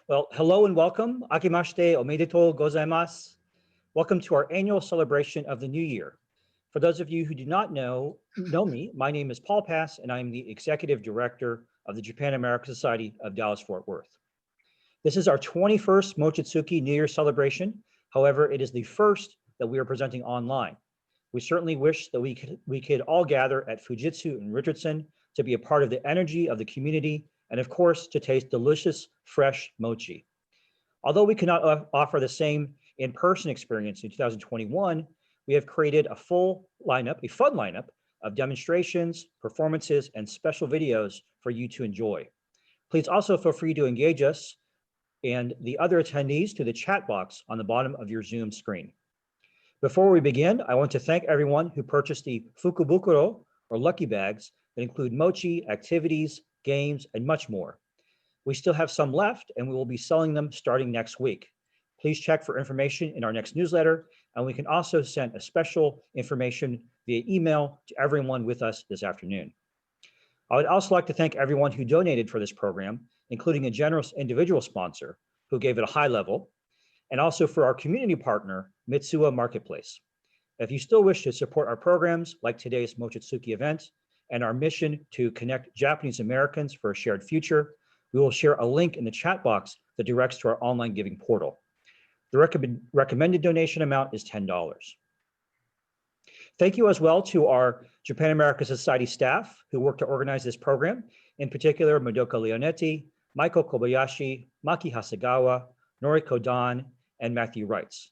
Well, hello and welcome. Akimashite omedetou gozaimasu. Welcome to our annual celebration of the new year. For those of you who do not know me, my name is Paul Pass, and I'm the Executive Director of the Japan American Society of Dallas-Fort Worth. This is our 21st Mochitsuki New Year celebration. However, it is the first that we are presenting online. We certainly wish that we could all gather at Fujitsu in Richardson to be a part of the energy of the community and of course to taste delicious, fresh mochi. Although we cannot offer the same in-person experience in 2021, we have created a fun lineup of demonstrations, performances, and special videos for you to enjoy. Please also feel free to engage us and the other attendees to the chat box on the bottom of your Zoom screen. Before we begin, I want to thank everyone who purchased the fukubukuro, or lucky bags, that include mochi, activities, games, and much more. We still have some left, and we will be selling them starting next week. Please check for information in our next newsletter, and we can also send a special information via email to everyone with us this afternoon. I would also like to thank everyone who donated for this program, including a generous individual sponsor who gave it a high level, and also for our community partner, Mitsuwa Marketplace. If you still wish to support our programs like today's Mochitsuki event and our mission to connect Japanese Americans for a shared future, we will share a link in the chat box that directs to our online giving portal. The recommended donation amount is $10. Thank you as well to our Japan American Society staff who worked to organize this program, in particular Madoka Leonetti, Michael Kobayashi, Maki Hasegawa, Noriko Dan, and Matthew Wrights.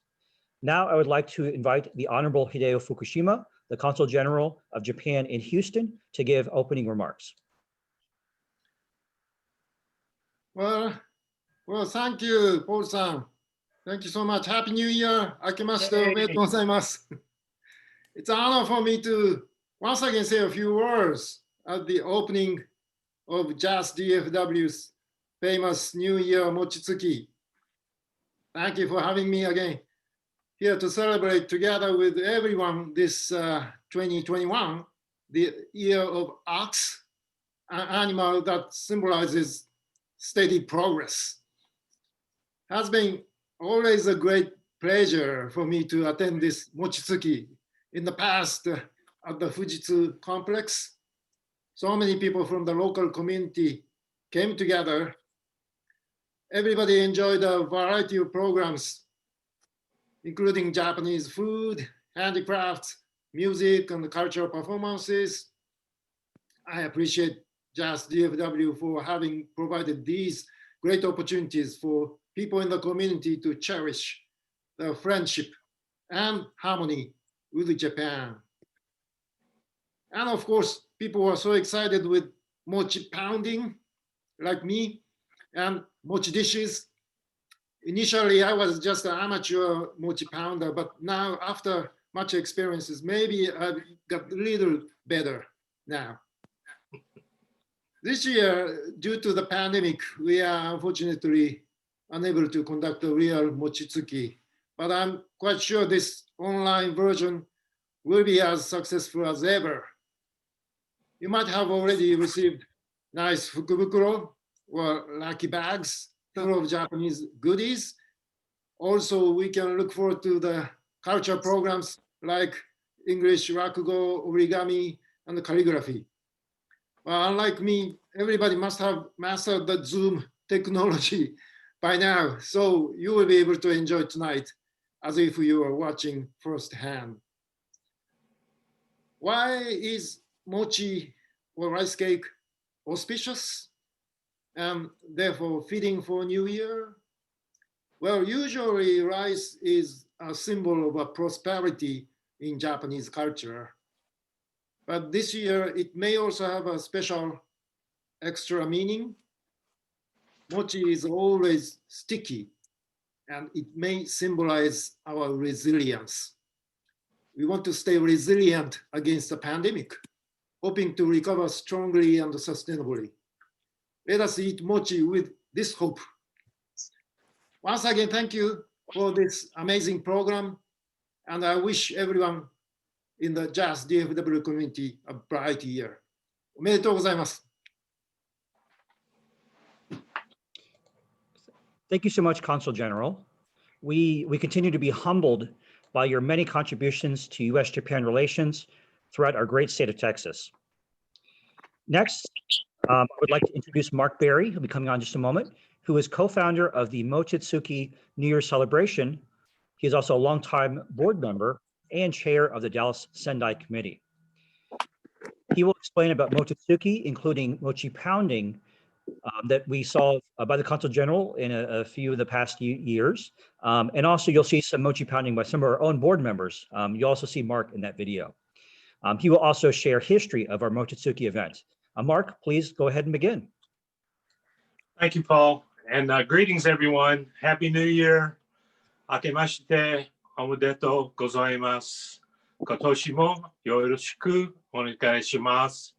Now I would like to invite the Honorable Hideo Fukushima, the Consul General of Japan in Houston, to give opening remarks. Well, thank you, Paul-san. Thank you so much. Happy New Year. Akimashite omedetou gozaimasu. It's an honor for me to once again say a few words at the opening of JASDFW's famous New Year Mochitsuki. Thank you for having me again here to celebrate together with everyone this 2021, the year of ox, an animal that symbolizes steady progress. Has been always a great pleasure for me to attend this Mochitsuki. In the past, at the Fujitsu complex, so many people from the local community came together. Everybody enjoyed a variety of programs, including Japanese food, handicrafts, music, and cultural performances. I appreciate JASDFW for having provided these great opportunities for people in the community to cherish the friendship and harmony with Japan. And of course, people were so excited with mochi pounding, like me, and mochi dishes. Initially, I was just an amateur mochi pounder, but now after much experiences, maybe I've got a little better now. This year, due to the pandemic, we are unfortunately unable to conduct a real Mochitsuki, but I'm quite sure this online version will be as successful as ever. You might have already received nice fukubukuro or lucky bags full of Japanese goodies. Also, we can look forward to the culture programs like English, rakugo, origami, and calligraphy. Well, unlike me, everybody must have mastered the Zoom technology by now, so you will be able to enjoy tonight as if you were watching firsthand. Why is mochi or rice cake auspicious and therefore fitting for New Year? Well, usually rice is a symbol of a prosperity in Japanese culture. But this year, it may also have a special extra meaning. Mochi is always sticky, and it may symbolize our resilience. We want to stay resilient against the pandemic, hoping to recover strongly and sustainably. Let us eat mochi with this hope. Once again, thank you for this amazing program, and I wish everyone in the JASDFW community a bright year. おめでとうございます。Thank you so much, Consul General. We continue to be humbled by your many contributions to U.S.-Japan relations throughout our great state of Texas. Next, I would like to introduce Mark Berry, who'll be coming on in just a moment, who is co-founder of the Mochitsuki New Year celebration. He is also a longtime board member and chair of the Dallas Sendai Committee. He will explain about Mochitsuki, including mochi-pounding, that we saw by the Consul General in a few of the past years. And also you'll see some mochi pounding by some of our own board members. You'll also see Mark in that video. He will also share history of our Mochitsuki event. Mark, please go ahead and begin. Thank you, Paul. And greetings, everyone. Happy New Year. Akemashite omedetou gozaimasu. Kotoshi mo yoroshiku onegai shimasu.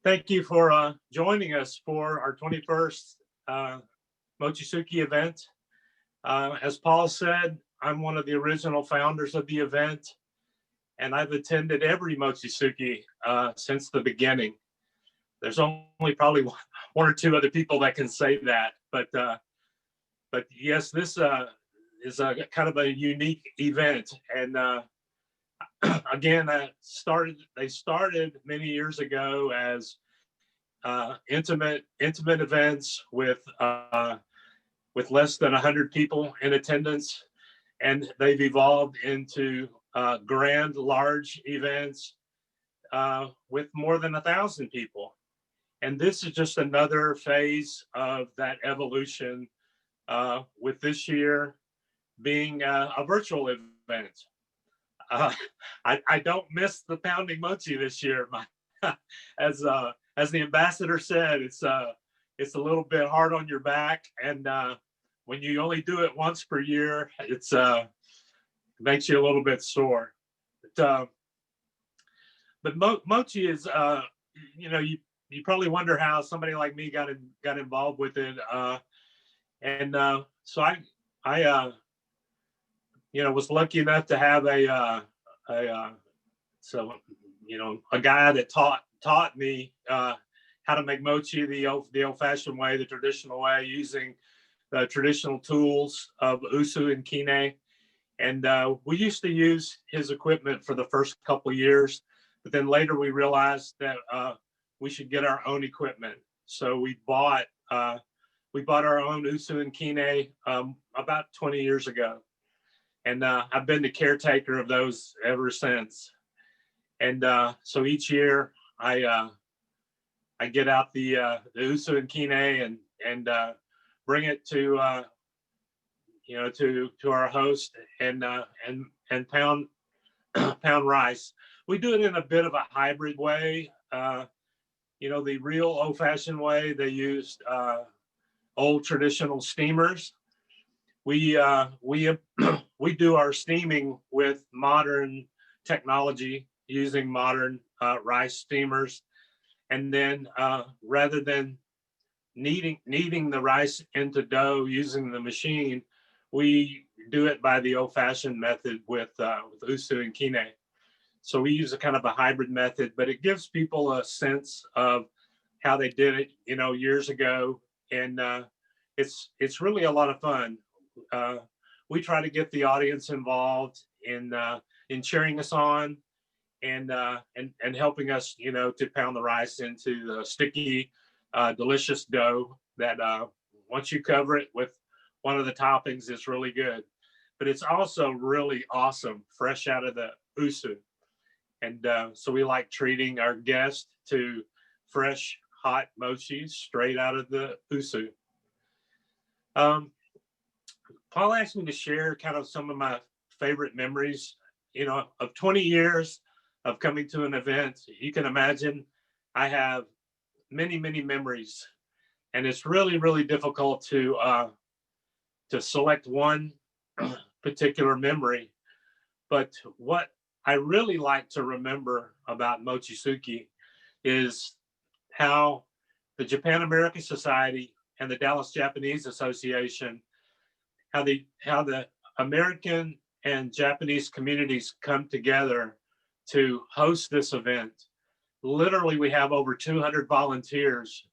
Thank you for joining us for our 21st Mochitsuki event. As Paul said, I'm one of the original founders of the event, and I've attended every Mochitsuki since the beginning. There's only probably one or two other people that can say that, but yes, this is a kind of a unique event. And again, they started many years ago as intimate events with less than 100 people in attendance, and they've evolved into grand, large events with more than 1,000 people. And this is just another phase of that evolution, with this year being a virtual event. I don't miss the pounding mochi this year. As the ambassador said, it's a little bit hard on your back, and when you only do it once per year, it makes you a little bit sore. But mochi is, you probably wonder how somebody like me got involved with it, so I was lucky enough to have a guy that taught me how to make mochi the old-fashioned way, the traditional way, using the traditional tools of usu and kine. And we used to use his equipment for the first couple of years, but then later we realized that we should get our own equipment. So we bought our own usu and kine about 20 years ago. And I've been the caretaker of those ever since. And so each year I get out the usu and kine and bring it to our host and pound rice. We do it in a bit of a hybrid way. The real old-fashioned way, they used old traditional steamers. We do our steaming with modern technology, using modern rice steamers, and then rather than kneading the rice into dough using the machine, we do it by the old-fashioned method with usu and kine. So we use a kind of a hybrid method, but it gives people a sense of how they did it, years ago, and it's really a lot of fun. We try to get the audience involved in cheering us on and helping us, to pound the rice into the sticky, delicious dough that once you cover it with one of the toppings, it's really good. But it's also really awesome, fresh out of the usu. And so we like treating our guests to fresh, hot mochi straight out of the usu. Paul asked me to share kind of some of my favorite memories, of 20 years of coming to an event. You can imagine I have many, many memories, and it's really, really difficult to select one particular memory. But what I really like to remember about Mochitsuki is how the Japan American Society and the Dallas Japanese Association, how the American and Japanese communities come together to host this event. Literally, we have over 200 volunteers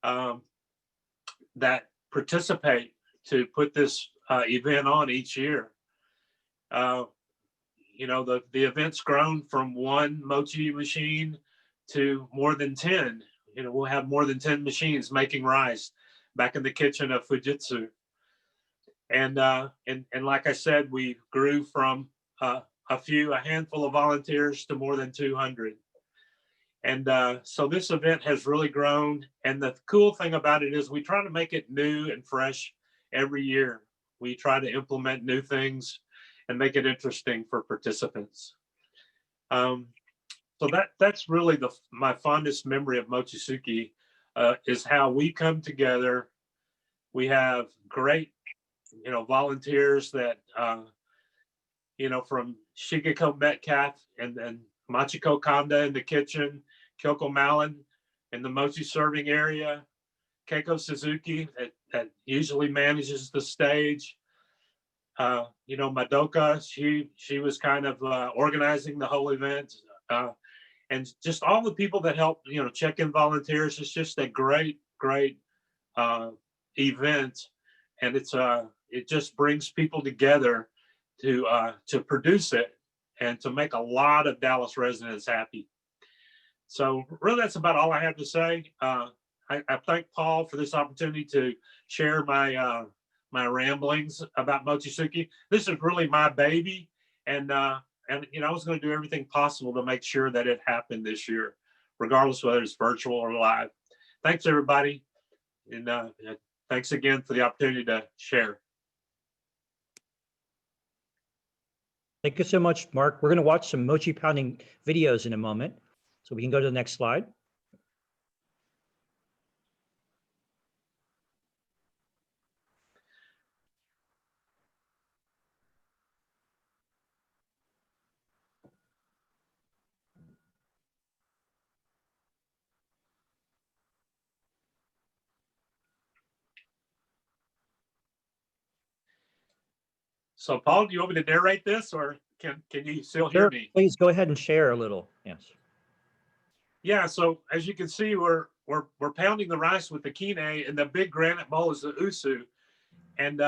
that participate to put this event on each year. You know, the event's grown from one mochi machine to more than 10. You know, we'll have more than 10 machines making rice back in the kitchen of Fujitsu. And like I said, we grew from a handful of volunteers to more than 200. And so this event has really grown. And the cool thing about it is we try to make it new and fresh every year. We try to implement new things and make it interesting for participants. So that's really my fondest memory of Mochitsuki, is how we come together. We have great, you know, volunteers that, you know, from Shigeko Metcalf and Machiko Kanda in the kitchen, Kyoko Malin in the mochi serving area, Keiko Suzuki that usually manages the stage. You know, Madoka, she was kind of organizing the whole event. And just all the people that help, you know, check in volunteers. It's just a great event. And it just brings people together to produce it and to make a lot of Dallas residents happy. So really, that's about all I have to say. I thank Paul for this opportunity to share my ramblings about Mochitsuki. This is really my baby, and you know, I was going to do everything possible to make sure that it happened this year, regardless whether it's virtual or live. Thanks, everybody, and thanks again for the opportunity to share. Thank you so much, Mark. We're going to watch some mochi pounding videos in a moment, so we can go to the next slide. So, Paul, do you want me to narrate this, or can you still hear Sure, me? please go ahead and share a little. Yes. Yeah. So as you can see, we're pounding the rice with the kine, and the big granite bowl is the usu, and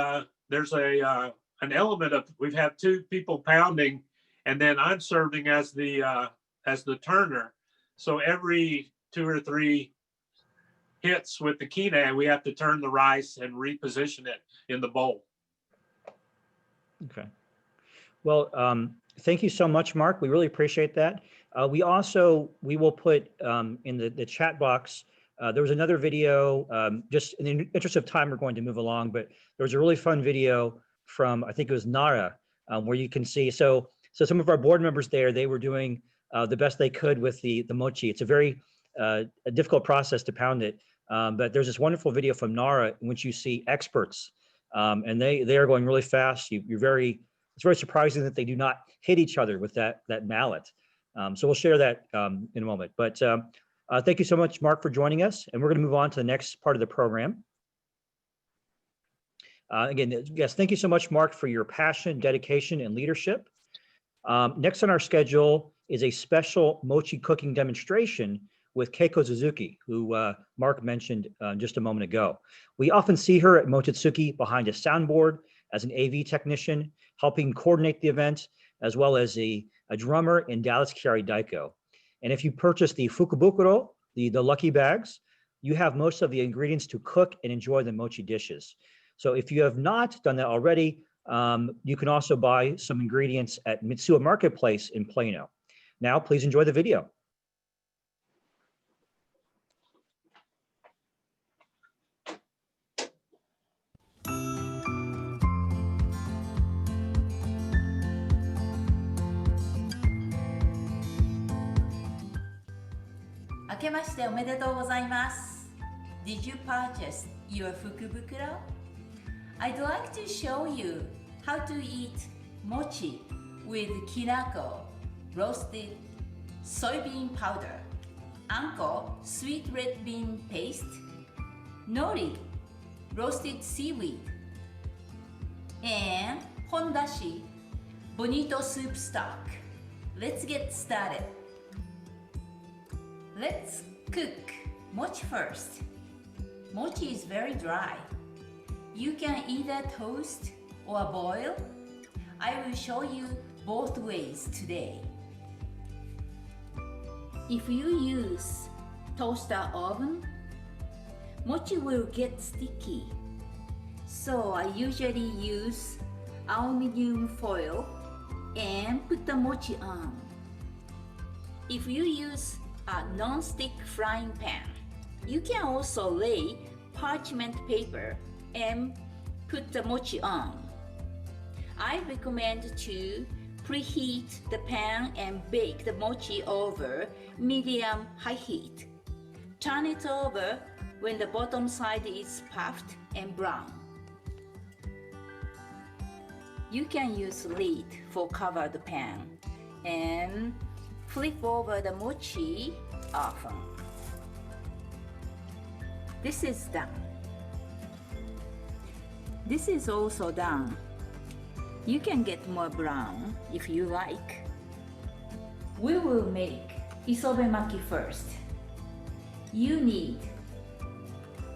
there's an element of we've had two people pounding, and then I'm serving as the turner. So every 2 or 3 hits with the kine, we have to turn the rice and reposition it in the bowl. Okay. Well, thank you so much, Mark. We really appreciate that. We will put in the chat box, there was another video, just in the interest of time, we're going to move along, but there was a really fun video from, I think it was Nara, where you can see, so some of our board members there, they were doing the best they could with the mochi. It's a very a difficult process to pound it, but there's this wonderful video from Nara in which you see experts, and they are going really fast. It's very surprising that they do not hit each other with that mallet. So we'll share that in a moment. But thank you so much, Mark, for joining us. And we're going to move on to the next part of the program. Again, yes, thank you so much, Mark, for your passion, dedication, and leadership. Next on our schedule is a special mochi cooking demonstration with Keiko Suzuki, who Mark mentioned just a moment ago. We often see her at Mochitsuki behind a soundboard as an AV technician, helping coordinate the event, as well as a drummer in Dallas Chiari Daiko. And if you purchase the fukubukuro, the lucky bags, you have most of the ingredients to cook and enjoy the mochi dishes. So if you have not done that already, you can also buy some ingredients at Mitsuya Marketplace in Plano. Now, please enjoy the video. Did you purchase your fukubukuro? I'd like to show you how to eat mochi with kinako, roasted soybean powder, anko, sweet red bean paste, nori, roasted seaweed, and hondashi, bonito soup stock. Let's get started. Let's cook mochi first. Mochi is very dry. You can either toast or boil. I will show you both ways today. If you use toaster oven, mochi will get sticky. So I usually use aluminum foil and put the mochi on. If you use a non-stick frying pan, you can also lay parchment paper and put the mochi on. I recommend to preheat the pan and bake the mochi over medium-high heat. Turn it over when the bottom side is puffed and brown. You can use lid for cover the pan and flip over the mochi often. This is done. This is also done. You can get more brown if you like. We will make isobe maki first. You need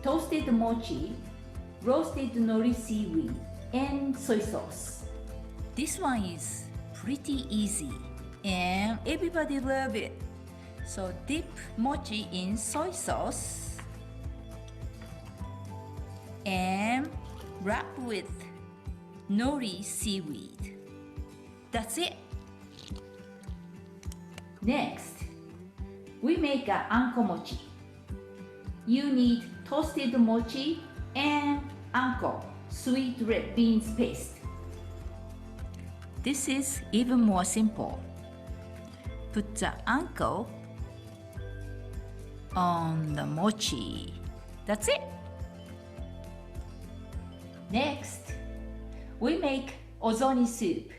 toasted mochi, roasted nori seaweed, and soy sauce. This one is pretty easy and everybody love it. So dip mochi in soy sauce and wrap with nori seaweed. That's it. Next, we make a anko mochi. You need toasted mochi and anko, sweet red beans paste. This is even more simple. Put the anko on the mochi. That's it. Next, we make ozoni soup.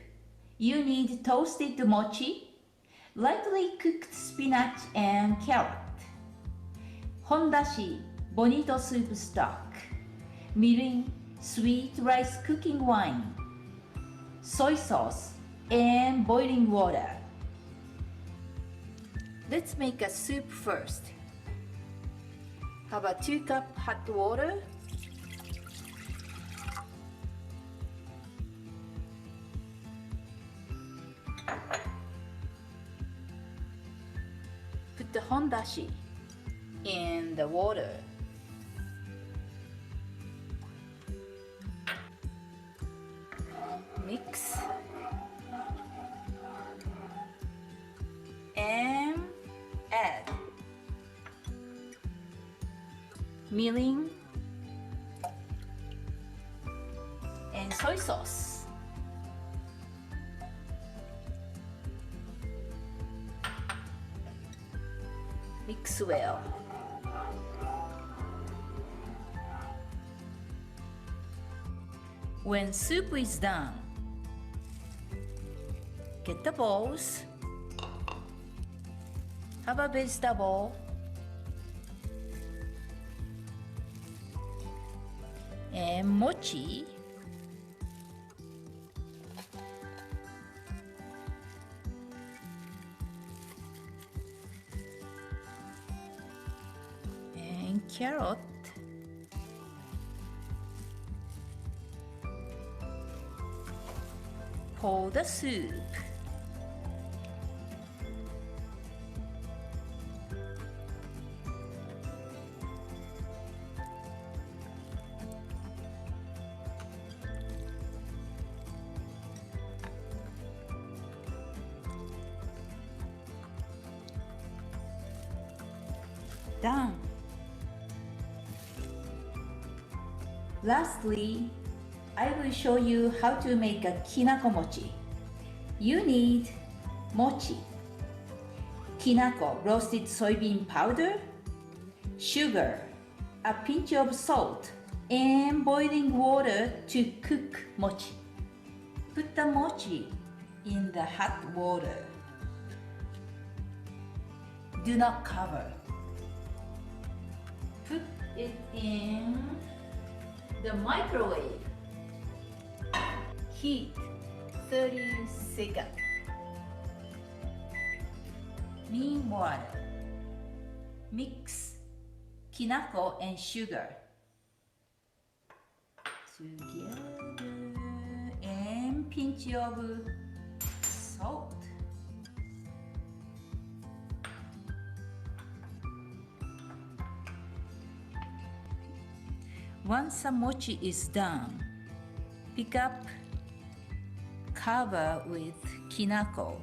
You need toasted mochi, lightly cooked spinach and carrot, hondashi bonito soup stock, mirin, sweet rice cooking wine, soy sauce, and boiling water. Let's make a soup first. Have a 2 cup hot water. Put the hondashi in the water. Mix and add mirin and soy sauce. Mix well. When soup is done, get the bowls, have a vegetable, and mochi, and carrot, pour the soup. Done. Lastly, I will show you how to make a kinako mochi. You need mochi, kinako roasted soybean powder, sugar, a pinch of salt, and boiling water to cook mochi. Put the mochi in the hot water. Do not cover. Put it in the microwave. Heat 30 seconds. Meanwhile, mix kinako and sugar. together and pinch of salt. Once the mochi is done, pick up, cover with kinako.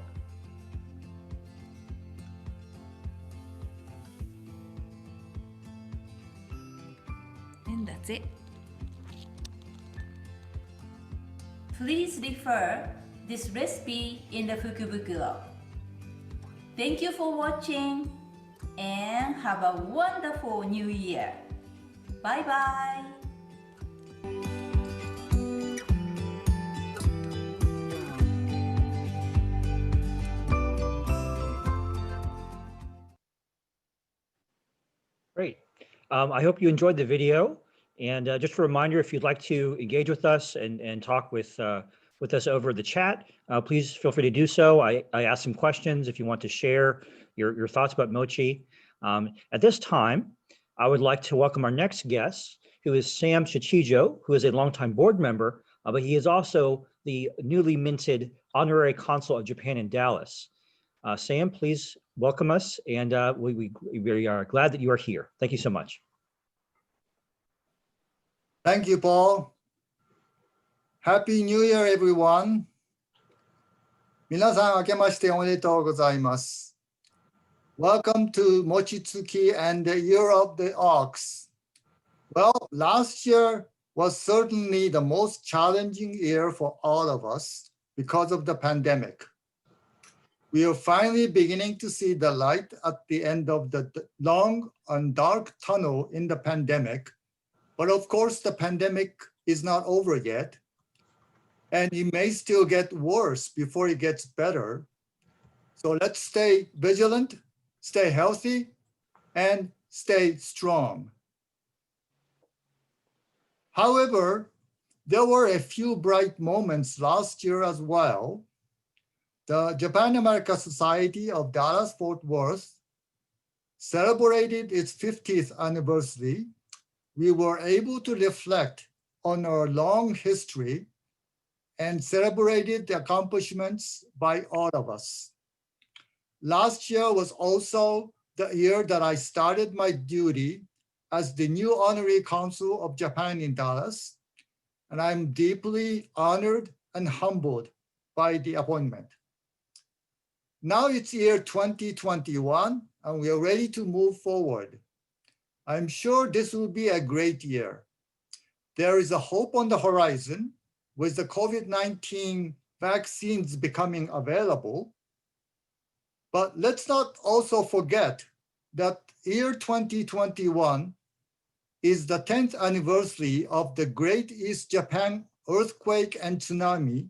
And that's it. Please refer this recipe in the Fukubukuro. Thank you for watching and have a wonderful new year. Bye bye. Great. I hope you enjoyed the video. And just a reminder, if you'd like to engage with us and talk with us over the chat, please feel free to do so. I asked some questions if you want to share your thoughts about mochi. At this time, I would like to welcome our next guest, who is Sam Shichijo, who is a longtime board member, but he is also the newly minted Honorary Consul of Japan in Dallas. Sam, please welcome us, and we are glad that you are here. Thank you so much. Thank you, Paul. Happy New Year, everyone. 皆さん、明けましておめでとうございます。Welcome to Mochitsuki and the Year of the Ox. Well, last year was certainly the most challenging year for all of us because of the pandemic. We are finally beginning to see the light at the end of the long and dark tunnel in the pandemic. But of course, the pandemic is not over yet, and it may still get worse before it gets better. So let's stay vigilant, stay healthy, and stay strong. However, there were a few bright moments last year as well. The Japan America Society of Dallas-Fort Worth celebrated its 50th anniversary. We were able to reflect on our long history and celebrated the accomplishments by all of us. Last year was also the year that I started my duty as the new Honorary Consul of Japan in Dallas, and I'm deeply honored and humbled by the appointment. Now it's year 2021, and we are ready to move forward. I'm sure this will be a great year. There is a hope on the horizon with the COVID-19 vaccines becoming available. But let's not also forget that year 2021 is the 10th anniversary of the Great East Japan earthquake and tsunami,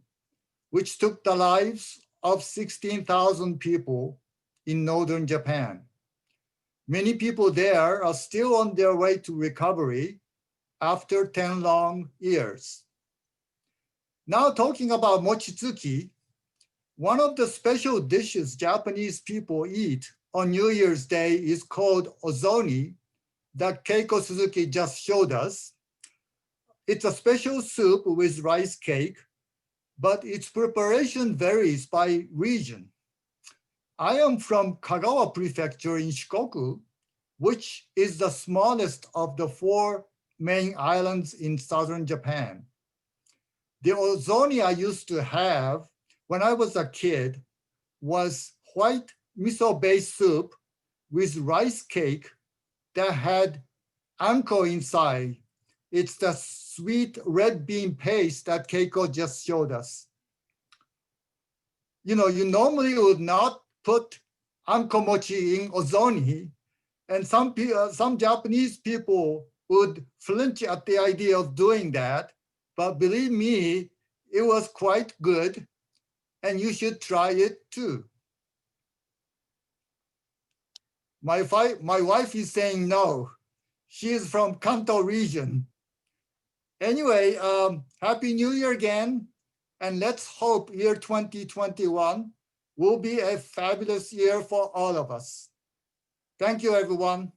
which took the lives of 16,000 people in northern Japan. Many people there are still on their way to recovery after 10 long years. Now talking about mochitsuki, one of the special dishes Japanese people eat on New Year's Day is called ozoni that Keiko Suzuki just showed us. It's a special soup with rice cake, but its preparation varies by region. I am from Kagawa Prefecture in Shikoku, which is the smallest of the 4 main islands in southern Japan. The ozoni I used to have when I was a kid was white miso-based soup with rice cake that had anko inside. It's the sweet red bean paste that Keiko just showed us. You know, you normally would not put anko mochi in ozoni, and some Japanese people would flinch at the idea of doing that. But believe me, it was quite good, and you should try it too. My wife is saying no. She is from Kanto region. Anyway, Happy New Year again, and let's hope year 2021 will be a fabulous year for all of us. Thank you, everyone.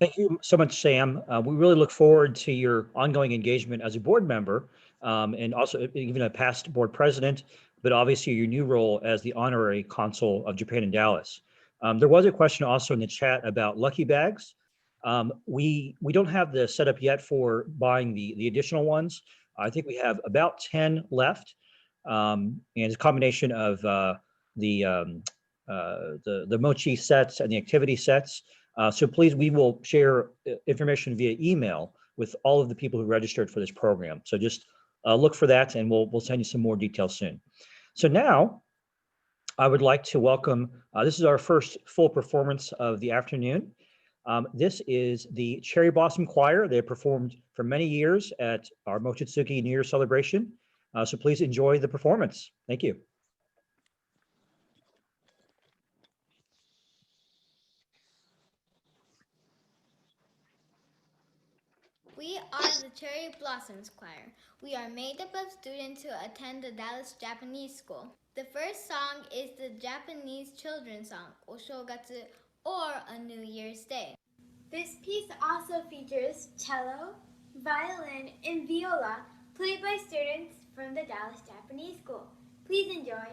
Thank you so much, Sam. We really look forward to your ongoing engagement as a board member and also even a past board president, but obviously your new role as the Honorary Consul of Japan in Dallas. There was a question also in the chat about lucky bags. We don't have the setup yet for buying the additional ones. I think we have about 10 left, and it's a combination of the mochi sets and the activity sets. So please, we will share information via email with all of the people who registered for this program. So just look for that, and we'll send you some more details soon. So now, I would like to welcome, this is our first full performance of the afternoon. This is the Cherry Blossom Choir. They have performed for many years at our Mochitsuki New Year celebration. So please enjoy the performance. Thank you. We are the Cherry Blossoms Choir. We are made up of students who attend the Dallas Japanese School. The first song is the Japanese children's song, Oshogatsu, or A New Year's Day. This piece also features cello, violin, and viola played by students from the Dallas Japanese School. Please enjoy.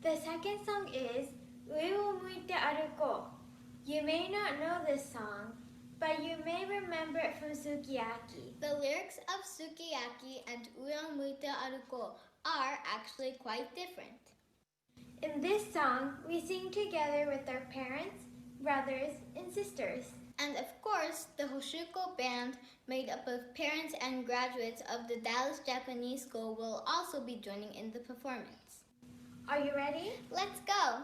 The second song is Ue wo muite aruko. You may not know this song, but you may remember it from Sukiyaki. The lyrics of Sukiyaki and Ue Muite Aruko are actually quite different. In this song, we sing together with our parents, brothers, and sisters. And of course, the Hoshuko band, made up of parents and graduates of the Dallas Japanese School, will also be joining in the performance. Are you ready? Let's go!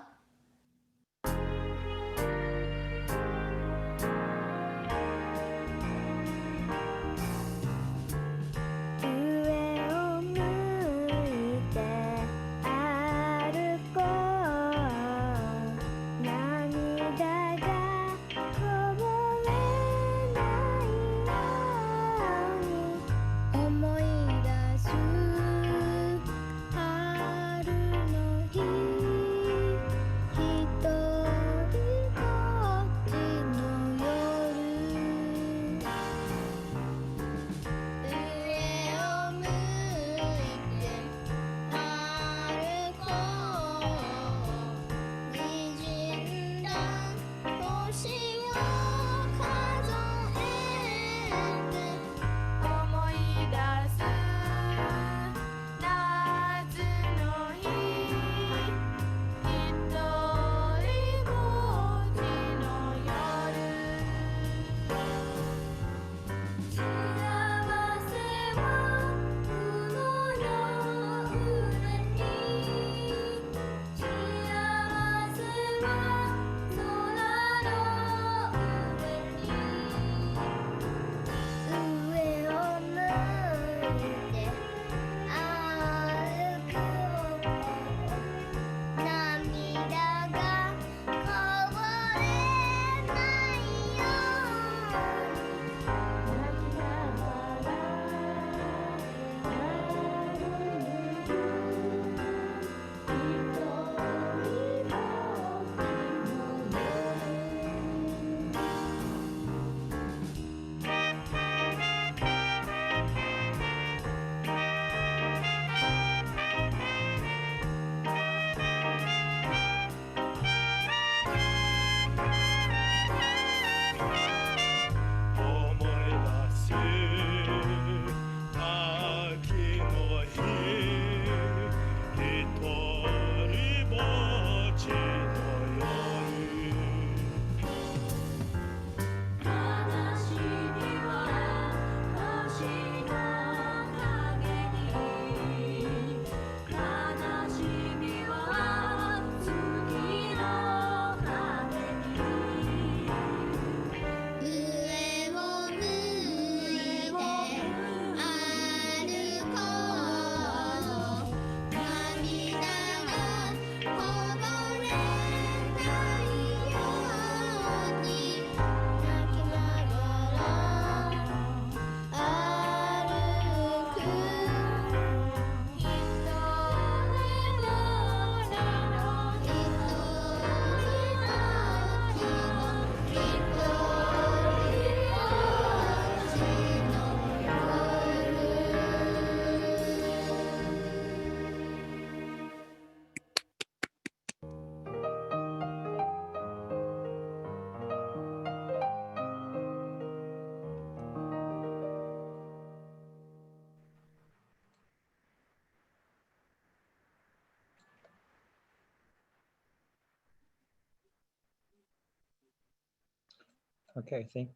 Okay, I think.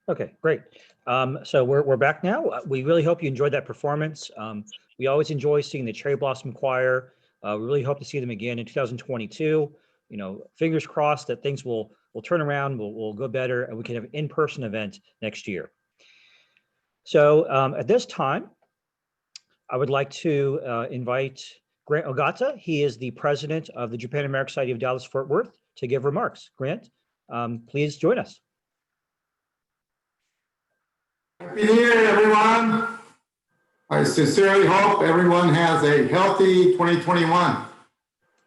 Okay, great. So we're back now. We really hope you enjoyed that performance. We always enjoy seeing the Cherry Blossom Choir. We really hope to see them again in 2022. You know, fingers crossed that things will turn around, will go better, and we can have an in-person event next year. So at this time, I would like to invite Grant Ogata. He is the president of the Japan American Society of Dallas-Fort Worth to give remarks. Grant, please join us. Happy New Year, everyone. I sincerely hope everyone has a healthy 2021.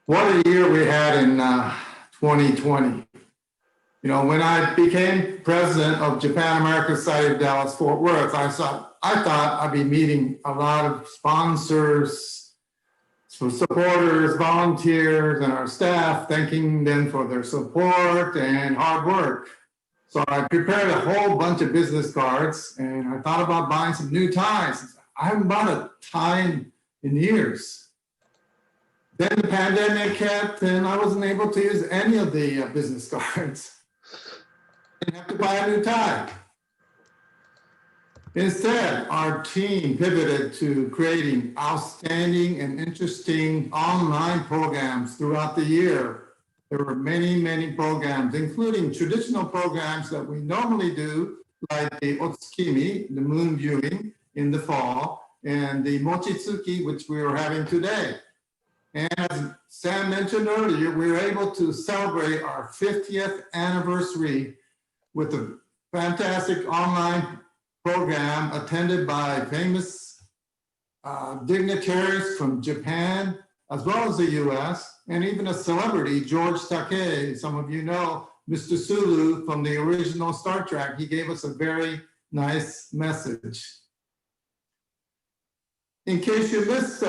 What a year we had in 2020. You know, when I became president of Japan American Society of Dallas-Fort Worth, I thought I'd be meeting a lot of sponsors, supporters, volunteers, and our staff, thanking them for their support and hard work. So I prepared a whole bunch of business cards, and I thought about buying some new ties. I haven't bought a tie in years. Then the pandemic hit, and I wasn't able to use any of the business cards. I didn't have to buy a new tie. Instead, our team pivoted to creating outstanding and interesting online programs throughout the year. There were many, many programs, including traditional programs that we normally do, like the Otsukimi, the moon viewing in the fall, and the Mochitsuki, which we are having today. And as Sam mentioned earlier, we were able to celebrate our 50th anniversary with a fantastic online program attended by famous dignitaries from Japan, as well as the US, and even a celebrity, George Takei. Some of you know Mr. Sulu from the original Star Trek. He gave us a very nice message. In case you missed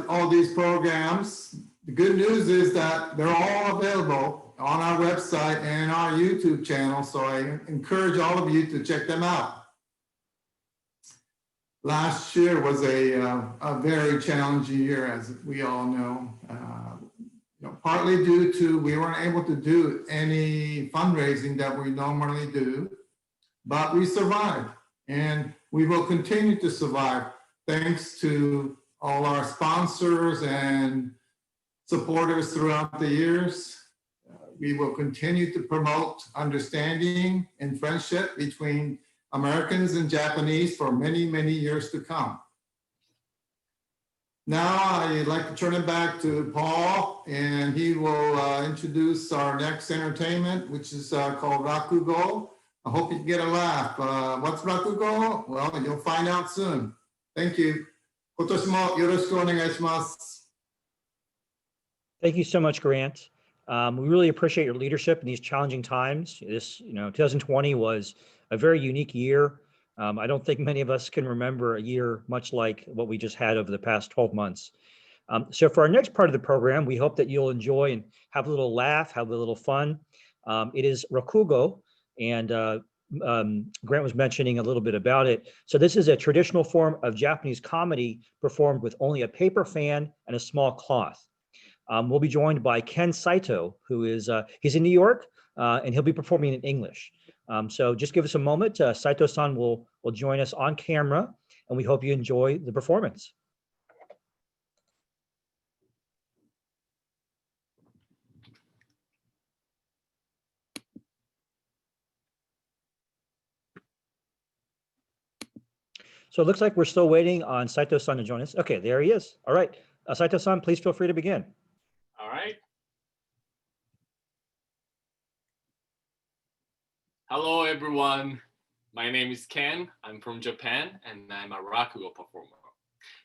all these programs, the good news is that they're all available on our website and our YouTube channel, so I encourage all of you to check them out. Last year was a very challenging year, as we all know. Partly due to we weren't able to do any fundraising that we normally do, but we survived, and we will continue to survive thanks to all our sponsors and supporters throughout the years. We will continue to promote understanding and friendship between Americans and Japanese for many, many years to come. Now I'd like to turn it back to Paul, and he will introduce our next entertainment, which is called Rakugo. I hope you get a laugh. What's Rakugo? Well, you'll find out soon. Thank you. 今年もよろしくお願いします。Thank you so much, Grant. We really appreciate your leadership in these challenging times. This, 2020 was a very unique year. I don't think many of us can remember a year much like what we just had over the past 12 months. So for our next part of the program, we hope that you'll enjoy and have a little laugh, have a little fun. It is Rakugo, and Grant was mentioning a little bit about it. So this is a traditional form of Japanese comedy performed with only a paper fan and a small cloth. We'll be joined by Ken Saito, who is, he's in New York, and he'll be performing in English. So just give us a moment. Saito-san will join us on camera, and we hope you enjoy the performance. So it looks like we're still waiting on Saito-san to join us. Okay, there he is. All right, Saito-san, please feel free to begin. All right. Hello, everyone. My name is Ken. I'm from Japan, and I'm a Rakugo performer.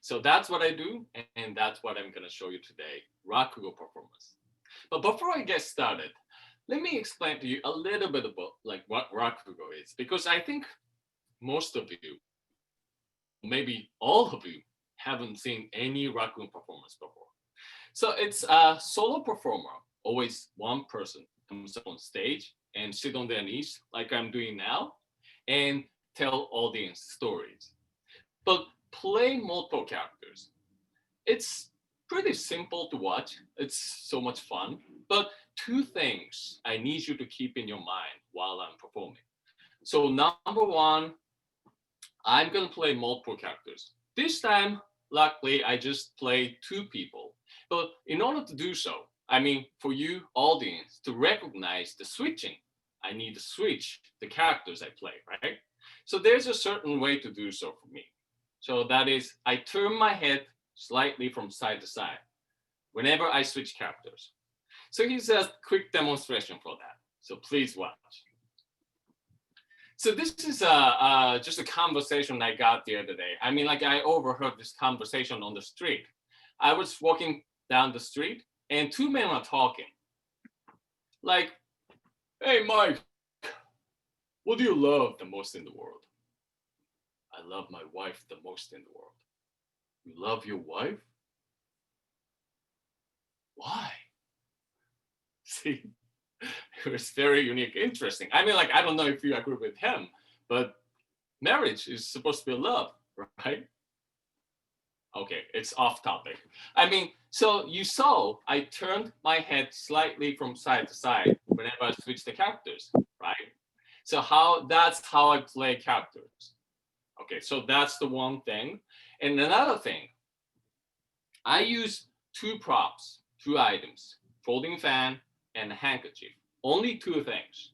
So that's what I do, and that's what I'm going to show you today, Rakugo performance. But before I get started, let me explain to you a little bit about what Rakugo is, because I think most of you, maybe all of you, haven't seen any Rakugo performance before. So it's a solo performer, always one person comes on stage and sit on their knees like I'm doing now and tell audience stories, but play multiple characters. It's pretty simple to watch. It's so much fun, but two things I need you to keep in your mind while I'm performing. So number one, I'm gonna play multiple characters. This time, luckily, I just played two people. But in order to do so, I mean, for you audience to recognize the switching, I need to switch the characters I play, right? So there's a certain way to do so for me. So that is, I turn my head slightly from side to side whenever I switch characters. So here's a quick demonstration for that. So please watch. So this is just a conversation I got the other day. I mean, like I overheard this conversation on the street. I was walking down the street and two men are talking. Like, hey, Mike, what do you love the most in the world? I love my wife the most in the world. You love your wife? Why? See, it was very unique, interesting. I mean, like, I don't know if you agree with him, but marriage is supposed to be love, right? Okay, it's off topic. I mean, so you saw I turned my head slightly from side to side whenever I switch the characters, right? So that's how I play characters. Okay, so that's the one thing. And another thing, I use two props, two items, folding fan and a handkerchief, only two things.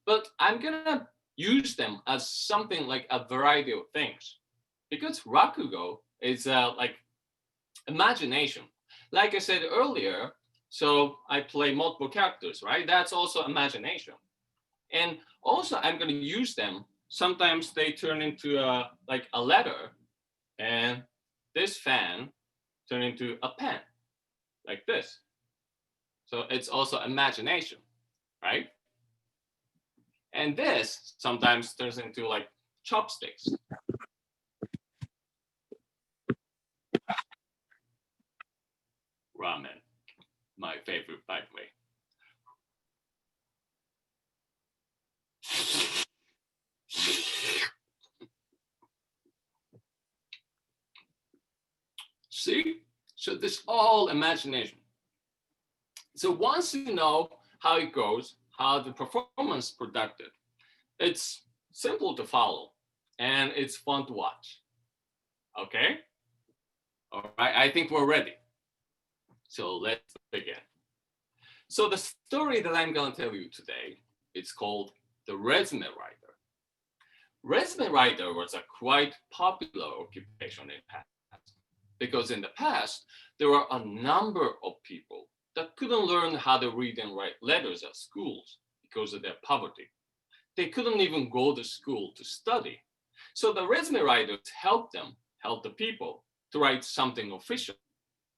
But I'm gonna use them as something like a variety of things because Rakugo is like imagination. Like I said earlier, so I play multiple characters, right? That's also imagination. And also I'm gonna use them. Sometimes they turn into like a letter and this fan turn into a pen, like this. So it's also imagination, right? And this sometimes turns into like chopsticks. Ramen, my favorite, by the way. See? So this all imagination. So once you know how it goes, how the performance is conducted, it's simple to follow and it's fun to watch. Okay? All right, I think we're ready. So let's begin. So the story that I'm gonna tell you today, it's called The Resume Writer. Resume writer was a quite popular occupation in the past because in the past, there were a number of people that couldn't learn how to read and write letters at schools because of their poverty. They couldn't even go to school to study. So the resume writers helped the people to write something official,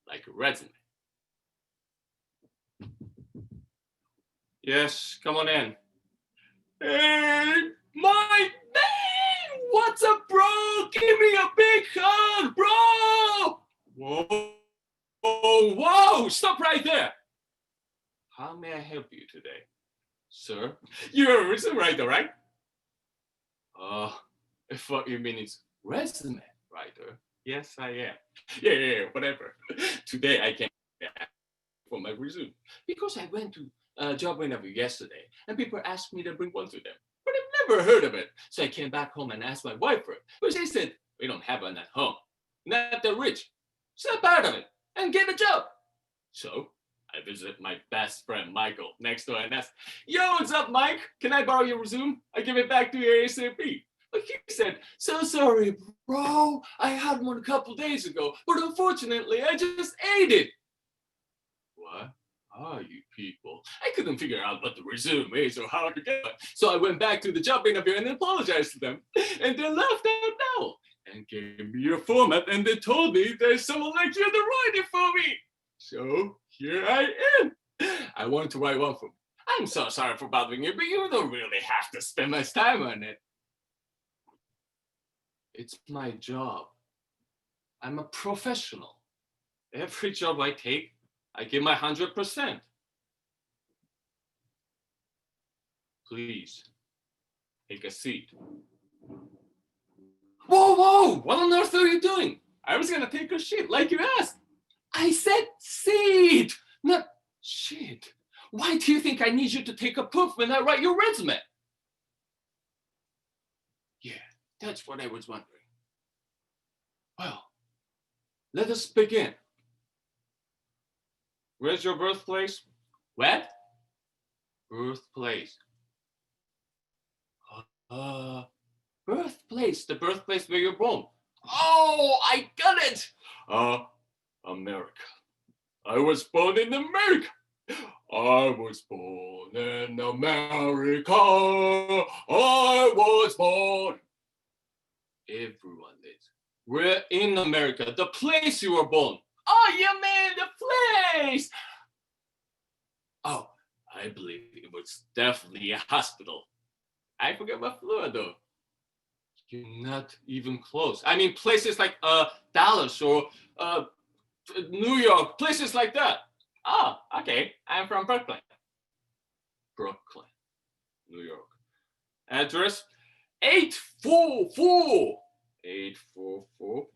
like a resume. Yes, come on in. Hey, my man! What's up, bro? Give me a big hug, bro! Whoa, whoa, whoa! Stop right there! How may I help you today? Sir, you're a resume writer, right? If what you mean is resume writer, yes, I am. Yeah, whatever. Today I came for my resume because I went to a job interview yesterday and people asked me to bring one to them, but I've never heard of it. So I came back home and asked my wife for it, but she said, we don't have one at home. Not that rich. Snap out of it and get a job. So I visited my best friend Michael next door and asked, yo, what's up, Mike? Can I borrow your resume? I give it back to you ASAP. But he said, so sorry, bro. I had one a couple days ago, but unfortunately, I just ate it. What are you people? I couldn't figure out what the resume is or how to get it. So I went back to the job interview and apologized to them. And they laughed out loud and gave me a format and they told me there's someone like you to write it for me. So here I am. I wanted to write one for me. I'm so sorry for bothering you, but you don't really have to spend much time on it. It's my job. I'm a professional. Every job I take, I give my 100%. Please, take a seat. Whoa, what on earth are you doing? I was gonna take a shit like you asked. I said seat, not shit. Why do you think I need you to take a proof when I write your resume? Yeah, that's what I was wondering. Well, let us begin. Where's your birthplace? What? Birthplace. Birthplace, the birthplace where you're born. Oh, I got it. America. I was born in America. I was born in America. I was born. Everyone is. We're in America, the place you were born. Oh, you mean the place? Oh, I believe it was definitely a hospital. I forget what floor though. You're not even close. I mean, places like Dallas or New York, places like that. Oh, okay. I'm from Brooklyn. Brooklyn, New York. Address 844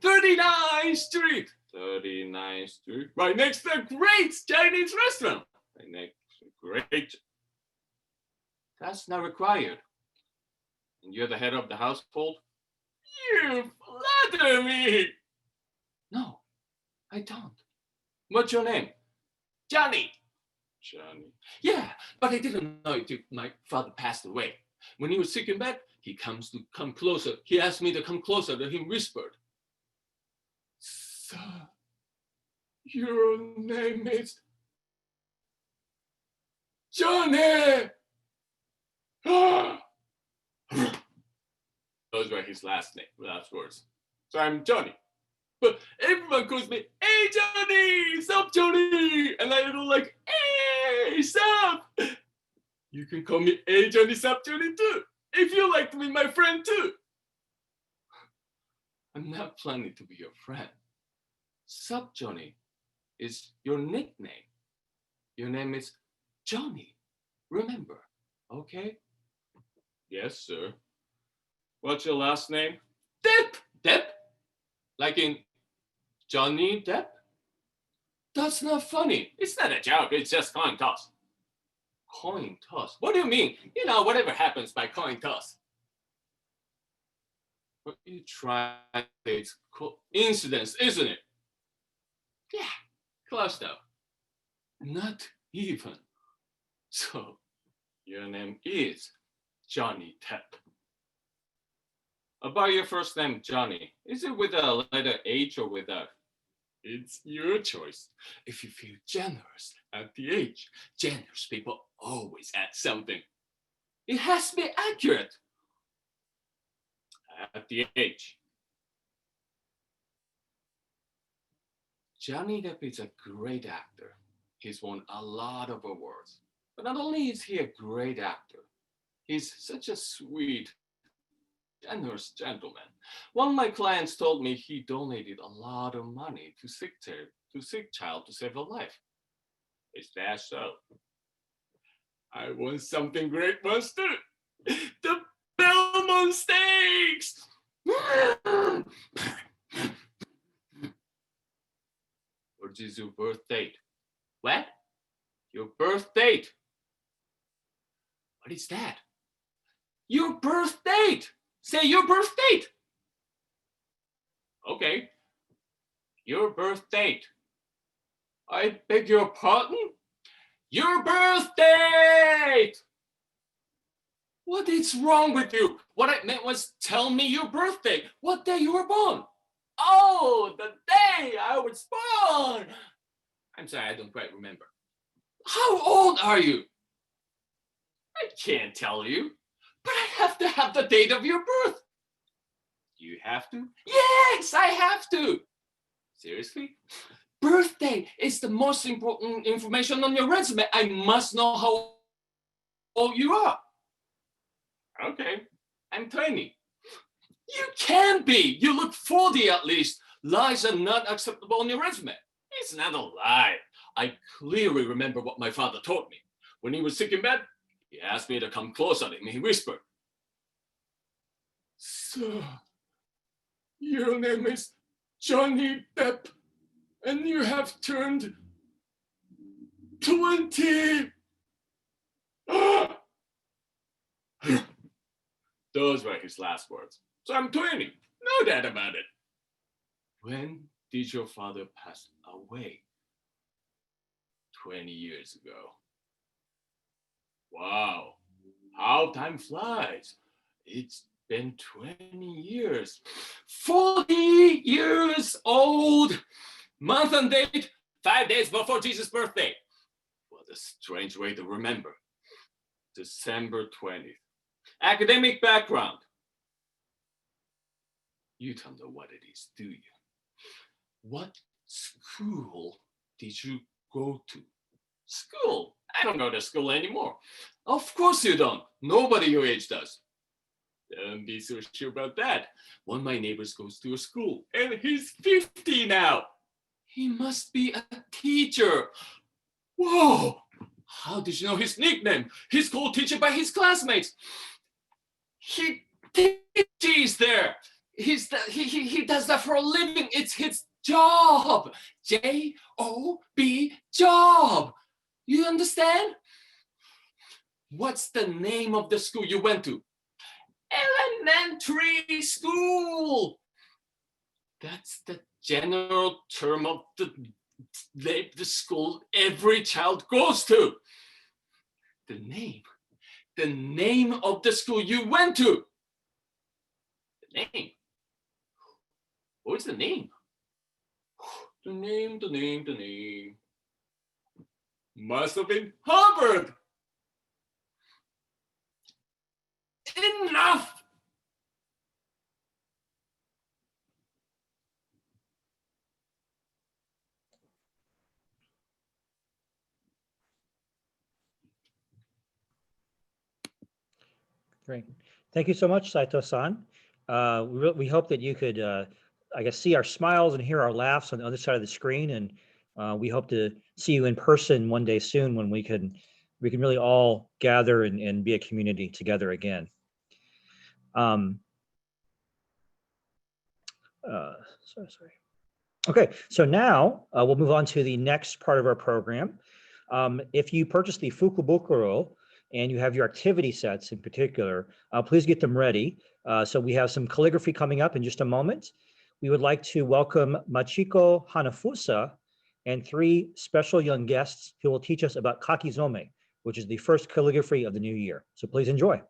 39th Street. 39th Street. Right next to a great Chinese restaurant. Right next to great. That's not required. And you're the head of the household? You flatter me. No, I don't. What's your name? Johnny. Johnny. Yeah, but I didn't know it till my father passed away. When he was sick in bed, he come closer. He asked me to come closer, and he whispered, "Sir, your name is Johnny." Those were his last words. So I'm Johnny. But everyone calls me, "Hey Johnny, sup Johnny?" And I don't like, "Hey, sup?" You can call me "Hey Johnny, sup Johnny" too, if you like to be my friend too. I'm not planning to be your friend. Sup Johnny is your nickname. Your name is Johnny. Remember, okay? Yes, sir. What's your last name? Depp. Depp? Like in Johnny Depp? That's not funny. It's not a joke. It's just coin toss. Coin toss? What do you mean? You know, whatever happens by coin toss. What you try, it's coincidence, isn't it? Yeah, close though. Not even. So, your name is Johnny Depp. About your first name, Johnny, is it with a letter H or without? It's your choice. If you feel generous at the H, generous people always add something. It has to be accurate. At the H. Johnny Depp is a great actor. He's won a lot of awards. But not only is he a great actor, he's such a sweet, generous gentleman. One of my clients told me he donated a lot of money to sick child to save a life. Is that so? I won something great once too. The Belmont Stakes! What is your birth date? What? Your birth date? What is that? Your birth date! Say your birth date. Okay. Your birth date. I beg your pardon? Your birth date! What is wrong with you? What I meant was tell me your birthday. What day you were born? Oh, the day I was born. I'm sorry, I don't quite remember. How old are you? I can't tell you. But I have to have the date of your birth. You have to? Yes, I have to. Seriously? Birthday is the most important information on your resume. I must know how old you are. Okay, I'm 20. You can be. You look 40 at least. Lies are not acceptable on your resume. It's not a lie. I clearly remember what my father told me. When he was sick in bed, he asked me to come closer to him. He whispered, "Sir, your name is Johnny Depp, and you have turned 20. Those were his last words. So I'm 20, no doubt about it. When did your father pass away? 20 years ago. Wow, how time flies. It's been 20 years. 40 years old. Month and date, 5 days before Jesus' birthday. What a strange way to remember. December 20th. Academic background. You don't know what it is, do you? What school did you go to? School? I don't go to school anymore. Of course you don't. Nobody your age does. Don't be so sure about that. One of my neighbors goes to a school and he's 50 now. He must be a teacher. Whoa! How did you know his nickname? He's called teacher by his classmates. He teaches there. He does that for a living. It's his job. J-O-B, job. You understand? What's the name of the school you went to? Elementary school. That's the general term of the school every child goes to. The name of the school you went to. The name. What's the name? The name. Must have been Harvard. Enough! Great. Thank you so much, Saito-san. We hope that you could, I guess, see our smiles and hear our laughs on the other side of the screen. And we hope to see you in person one day soon when we can really all gather and be a community together again. Sorry. Okay, so now we'll move on to the next part of our program. If you purchase the Fukubukuro and you have your activity sets in particular, please get them ready. So we have some calligraphy coming up in just a moment. We would like to welcome Machiko Hanafusa and 3 special young guests who will teach us about kakizome, which is the first calligraphy of the new year. So please enjoy.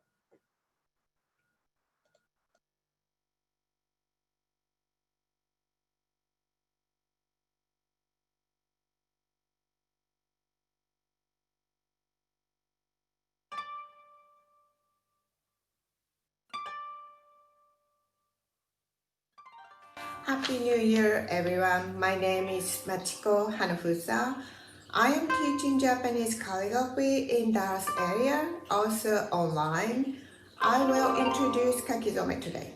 Happy New Year, everyone. My name is Machiko Hanafusa. I am teaching Japanese calligraphy in Dallas area, also online. I will introduce kakizome today.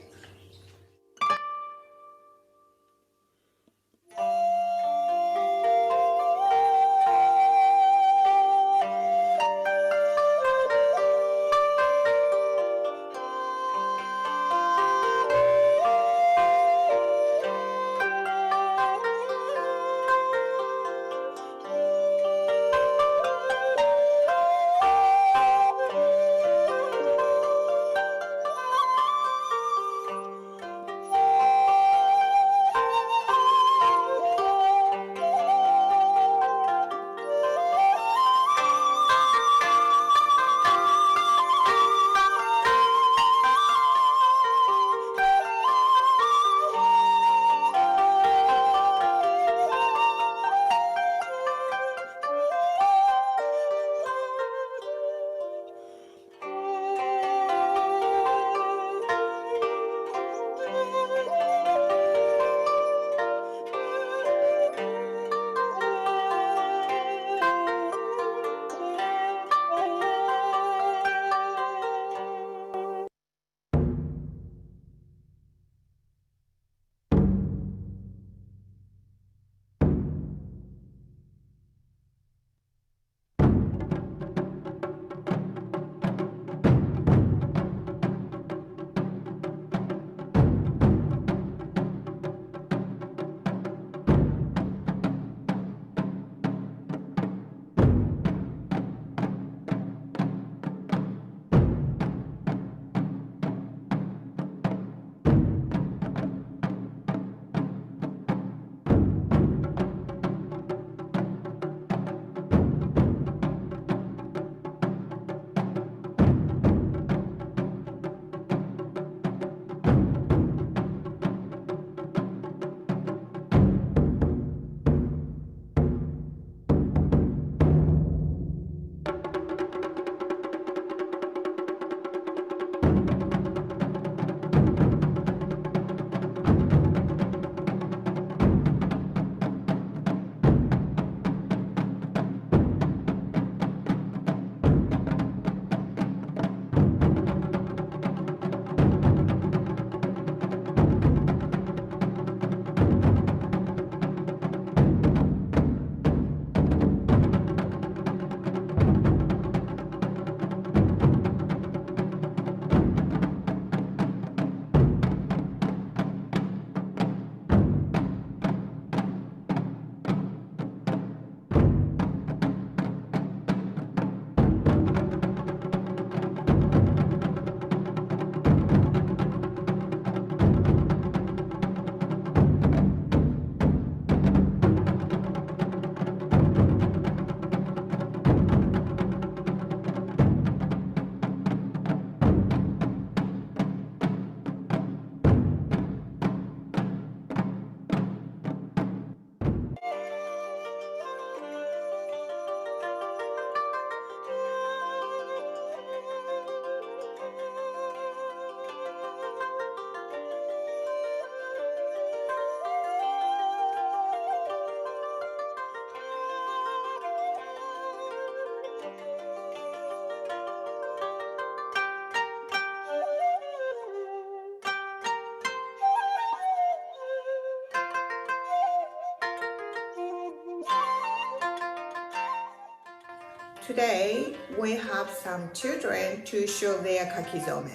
Today, we have some children to show their kakizome.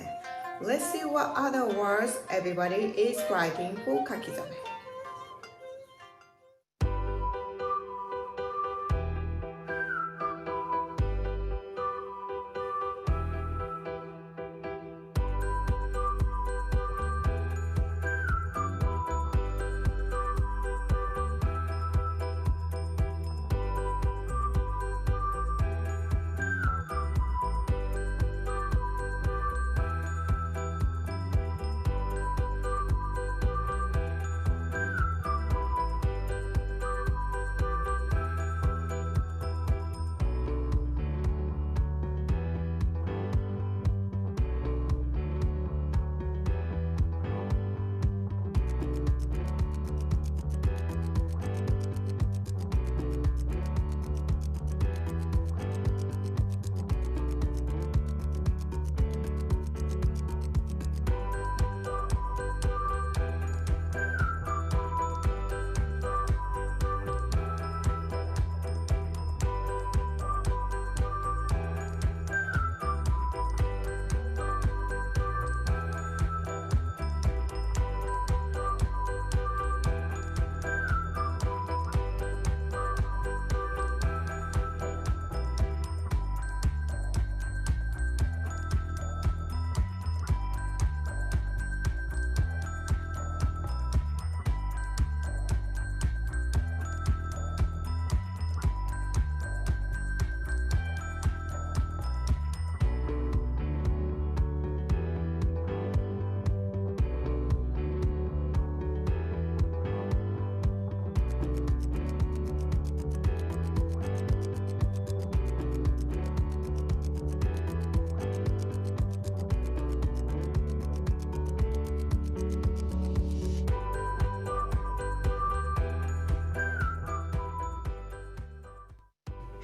Let's see what other words everybody is writing for kakizome.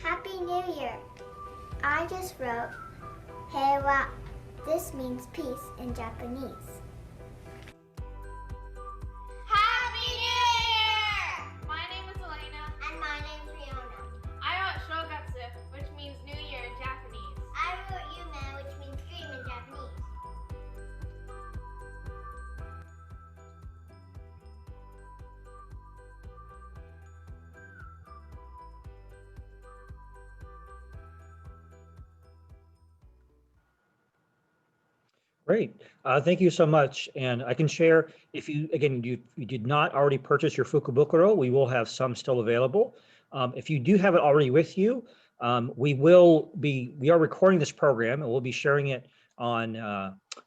Happy New Year! I just wrote Heiwa. This means peace in Japanese. Happy New Year! My name is Elena. And my name's Riona. I wrote Shogatsu, which means New Year in Japanese. I wrote Yume, which means dream in Japanese. Great. Thank you so much. And I can share, if you, again, you did not already purchase your Fukubukuro, we will have some still available. If you do have it already with you, we are recording this program and we'll be sharing it on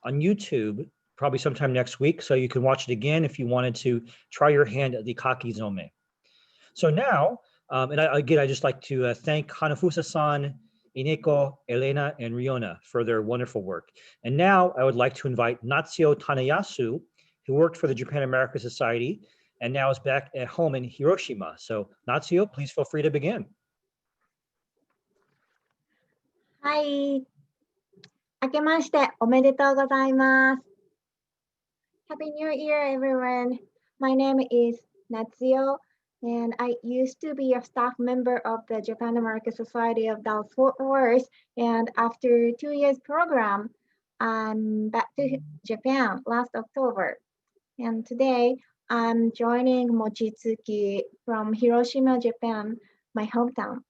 YouTube probably sometime next week. So you can watch it again if you wanted to try your hand at the kakizome. So now, again, I just like to thank Hanafusa-san, Ineko, Elena, and Riona for their wonderful work. And now I would like to invite Natsuo Tanayasu, who worked for the Japan America Society and now is back at home in Hiroshima. So Natsuo, please feel free to begin. Hi. 明けましておめでとうございます。Happy New Year, everyone. My name is Natsuo, and I used to be a staff member of the Japan America Society of Dallas Fort Worth. And after 2 years program, I'm back to Japan last October. And today, I'm joining Mochitsuki from Hiroshima, Japan, my hometown.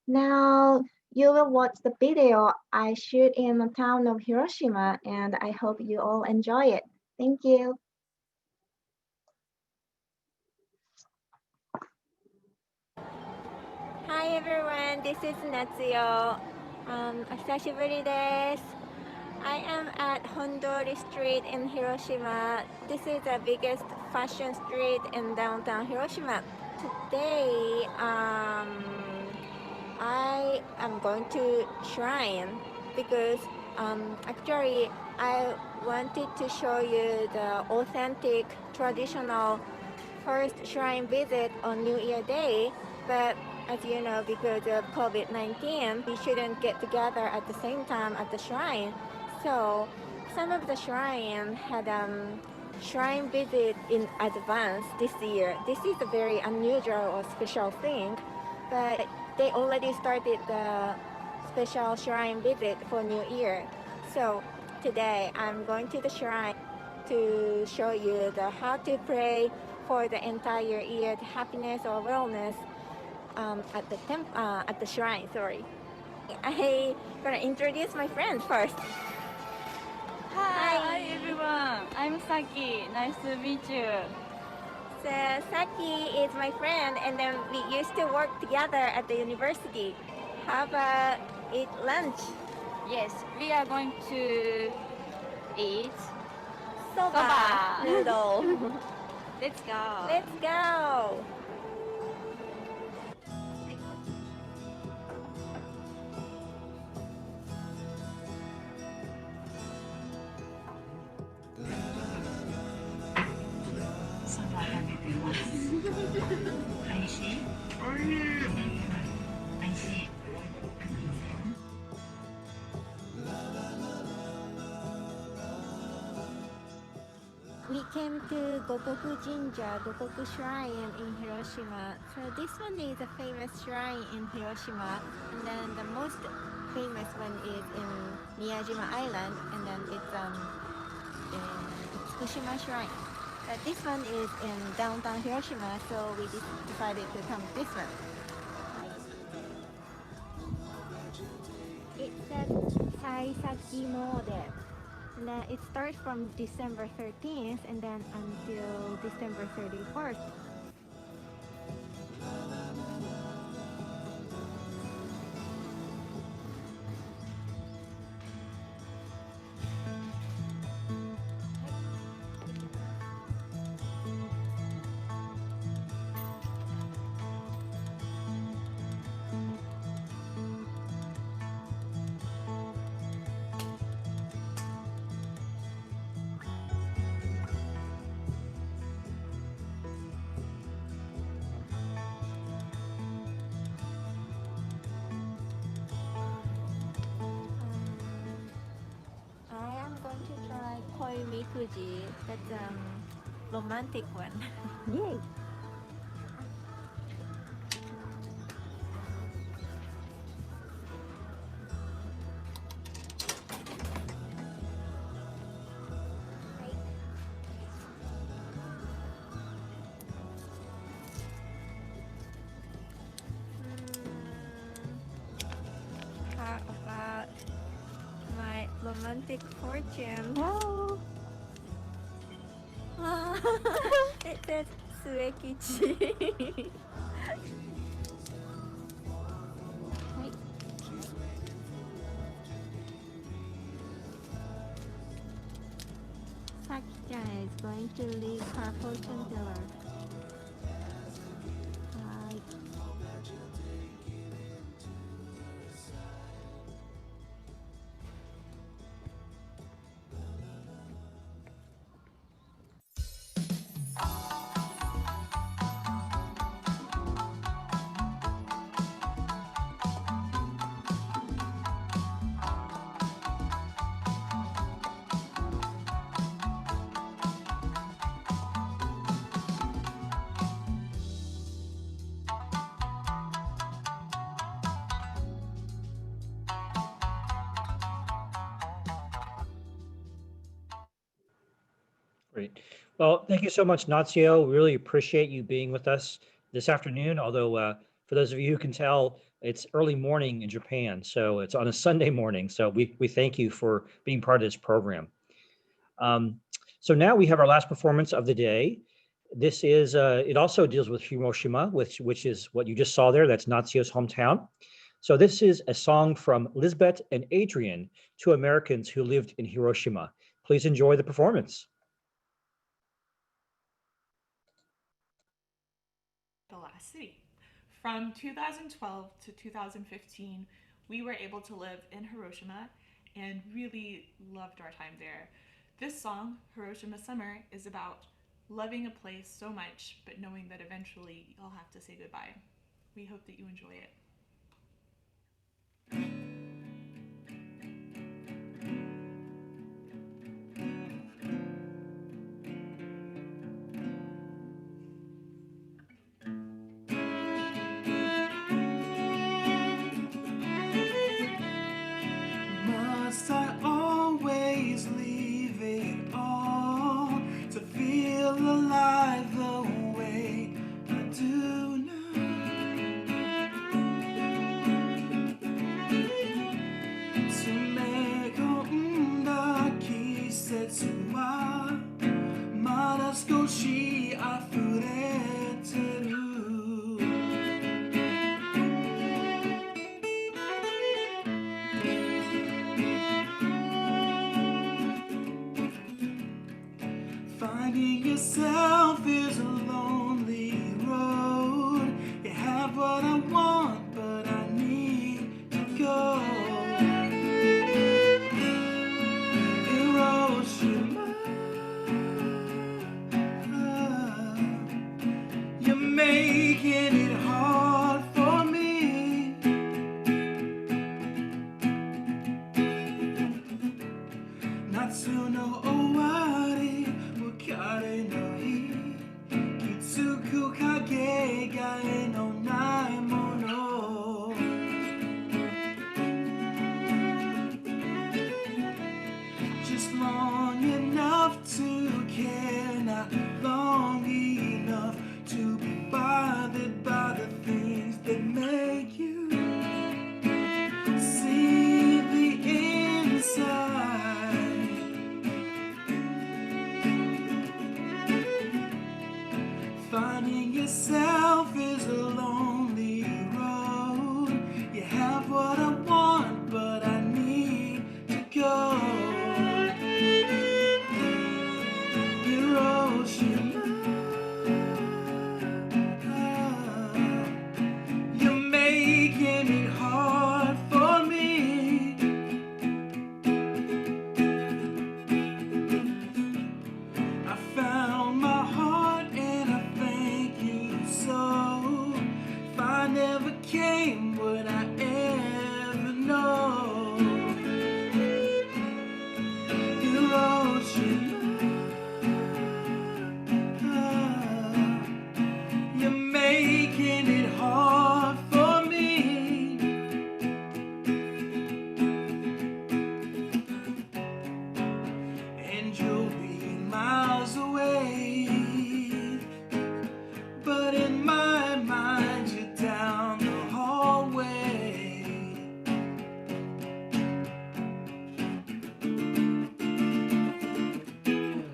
Now, you will watch the video I shoot in the town of Hiroshima, and I hope you all enjoy it. Thank you. Hi everyone, this is Natsuo. お久しぶりです。I am at Hondori Street in Hiroshima. This is the biggest fashion street in downtown Hiroshima. Today, I am going to shrine because actually I wanted to show you the authentic traditional first shrine visit on New Year Day, but as you know, because of COVID-19, we shouldn't get together at the same time at the shrine. So some of the shrine had shrine visit in advance this year. This is a very unusual or special thing, but they already started the special shrine visit for New Year. So today I'm going to the shrine to show you the how to pray for the entire year, the happiness or wellness at the shrine. Sorry, I gonna introduce my friends first. Hi everyone, I'm Saki. Nice to meet you. So Saki is my friend, and then we used to work together at the university. How about eat lunch? Yes, we are going to eat Soba noodle. Let's go. Let's go. We came to Gokoku Jinja, Gokoku Shrine in Hiroshima. So this one is a famous shrine in Hiroshima, and then the most famous one is in Miyajima Island, and then it's in Fukushima Shrine. But this one is in downtown Hiroshima, so we decided to come this one. It's at Saisaki Mode. And then it starts from December 13th and then until December 31st. I am going to try koi mikuji. That's romantic one. Yay! How about my romantic fortune? Wow! It says Suekichi. Saki-chan is going to leave her fortune teller. Great. Well, thank you so much, Natsuo. We really appreciate you being with us this afternoon. Although, for those of you who can tell, it's early morning in Japan, so it's on a Sunday morning. So we thank you for being part of this program. So now we have our last performance of the day. This is, it also deals with Hiroshima, which is what you just saw there. That's Natsuo's hometown. So this is a song from Lisbeth and Adrian, two Americans who lived in Hiroshima. Please enjoy the performance. The last city. From 2012 to 2015, we were able to live in Hiroshima and really loved our time there. This song, Hiroshima Summer, is about loving a place so much, but knowing that eventually you'll have to say goodbye. We hope that you enjoy it. 少し溢れてるFinding yourself is a lonely road. You have what I want, but I need to go. Hiroshima, you're making it hard for me. Natsu no owari, wakare no hi, kitsuku kage ga e no nai mono. Just long enough to care, not long enough to be bothered by the things that make you see the inside. Finding yourself is a lonely road. You have what I want, but I need to go. Hiroshima, you're making it hard for me. I found my heart and I thank you so. If I never came, would I ever know? Hiroshima, you're making it hard for me. And you'll be miles away, but in my mind you're down the hallway.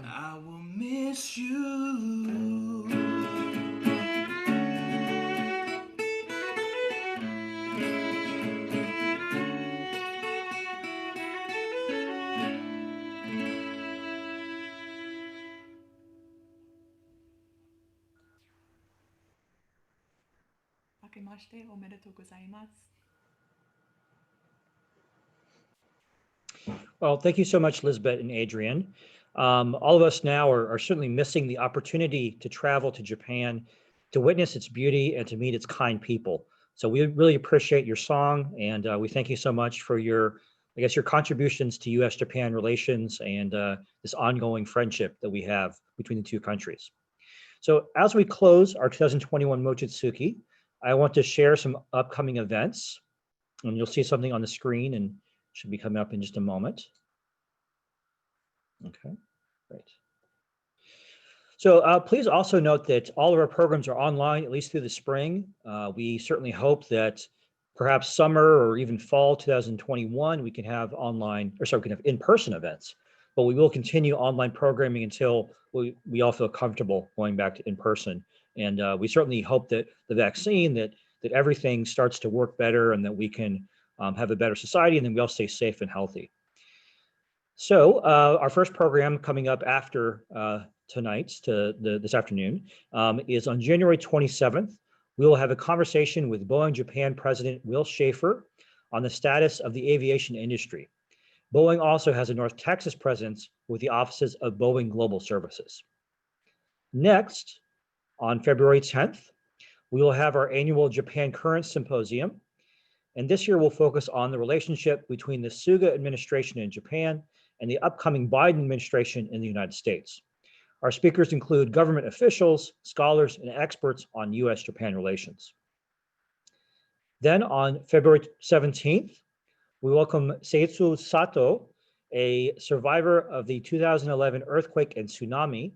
I will miss you. Akemashite omedetou gozaimasu. Well, thank you so much, Lisbeth and Adrian. All of us now are certainly missing the opportunity to travel to Japan, to witness its beauty and to meet its kind people. So we really appreciate your song, and we thank you so much for your, I guess, your contributions to U.S.-Japan relations and this ongoing friendship that we have between the two countries. So as we close our 2021 Mochitsuki, I want to share some upcoming events, and you'll see something on the screen and should be coming up in just a moment. Okay, great. So please also note that all of our programs are online, at least through the spring. We certainly hope that perhaps summer or even fall 2021, we can have online, or sorry, we can have in-person events, but we will continue online programming until we all feel comfortable going back to in-person. And we certainly hope that the vaccine, that everything starts to work better and that we can have a better society, and then we all stay safe and healthy. So our first program coming up after this afternoon is on January 27th. We will have a conversation with Boeing Japan President Will Schaefer on the status of the aviation industry. Boeing also has a North Texas presence with the offices of Boeing Global Services. Next, on February 10th, we will have our annual Japan Current Symposium. And this year we'll focus on the relationship between the Suga administration in Japan and the upcoming Biden administration in the United States. Our speakers include government officials, scholars, and experts on US-Japan relations. Then on February 17th, we welcome Seitsu Sato, a survivor of the 2011 earthquake and tsunami,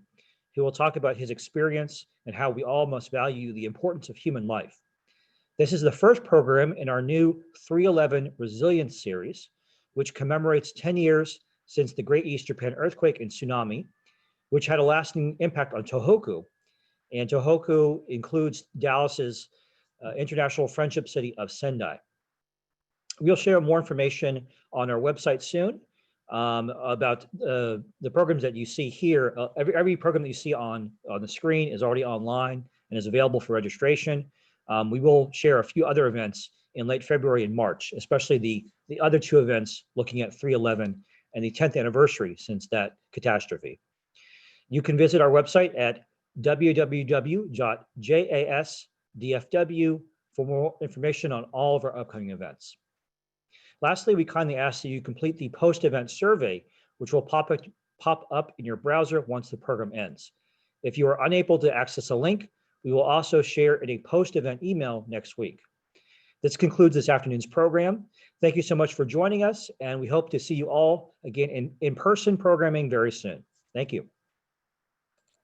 who will talk about his experience and how we all must value the importance of human life. This is the first program in our new 311 Resilience series, which commemorates 10 years since the Great East Japan earthquake and tsunami, which had a lasting impact on Tohoku. And Tohoku includes Dallas's international friendship city of Sendai. We'll share more information on our website soon about the programs that you see here. Every program that you see on the screen is already online and is available for registration. We will share a few other events in late February and March, especially the other two events looking at 3/11 and the 10th anniversary since that catastrophe. You can visit our website at www.jasdfw for more information on all of our upcoming events. Lastly, we kindly ask that you complete the post-event survey, which will pop up in your browser once the program ends. If you are unable to access a link, we will also share in a post-event email next week. This concludes this afternoon's program. Thank you so much for joining us, and we hope to see you all again in in-person programming very soon. Thank you.